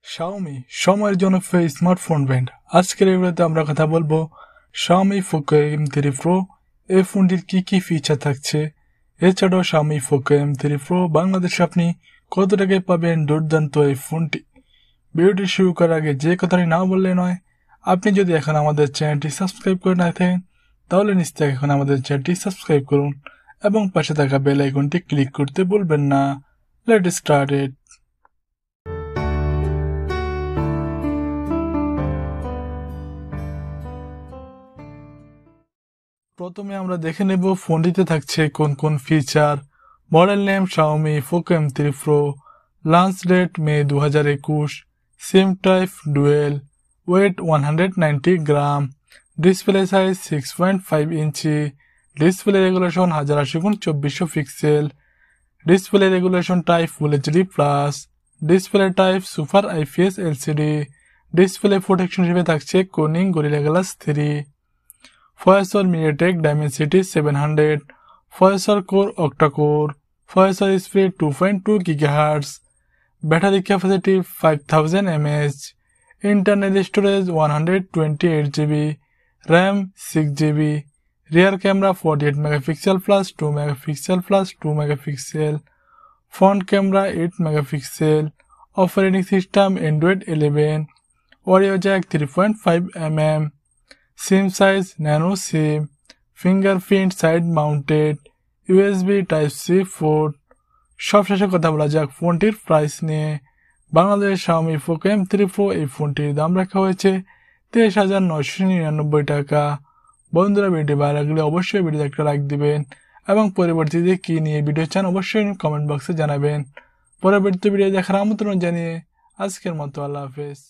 Xiaomi সময়ের জনপ্রিয় smartphone brand. আজকের এই ভিডিওতে আমরা কথা বলবো Xiaomi Poco M3 Pro। এই ফোনটির কি ফিচার থাকছে, এছাড়াও Xiaomi Poco M3 Pro বাংলাদেশে আপনি কত টাকায় পাবেন দুর্দান্ত এই ফোনটি। ভিডিওটি শুরু করার আগে যে কথাটি না বললে নয়, আপনি যদি এখন আমাদের চ্যানেলটি সাবস্ক্রাইব করে না থাকেন তাহলে নিশ্চয়ই এখন আমাদের চ্যানেলটি সাবস্ক্রাইব করুন এবং পাশে থাকা বেল আইকনটি ক্লিক করতে ভুলবেন না। Let started. প্রথমে আমরা দেখে নেব ফোনটিতে থাকছে কোন কোন feature. Model name Xiaomi Poco M3 Pro, launch date May 2021, SIM type dual, weight 190 gram, display size 6.5 inch, display resolution 1080x2400 pixel, display resolution type full HD plus, display type super IPS LCD, display protection হিসেবে থাকছে Corning Gorilla Glass 3, processor MediaTek Dimensity 700, processor core octa-core, processor speed 2.2 GHz, battery capacity 5000 mAh, internal storage 128GB, RAM 6GB, rear camera 48 megapixel plus 2 megapixel plus 2 megapixel, front camera 8 megapixel, operating system Android 11, audio jack 3.5mm, SIM size nano SIM, fingerprint side mounted, USB Type-C port. সবশেষে কথা বলা যাক ফোনটির price নিয়ে। Bangladesh Xiaomi Poco M3 Pro এই ফোনটির দাম রাখা হয়েছে 23,999 টাকা। বন্ধুরা, ভিডিও ভালো লাগলে অবশ্যই ভিডিওতে একটা লাইক দিবেন এবং পরবর্তীতে কি নিয়ে ভিডিও চান অবশ্যই কমেন্ট বক্সে জানাবেন। পরবর্তী ভিডিও দেখার আমন্ত্রণ জানিয়ে আজকের মতো আল্লাহ হাফেজ।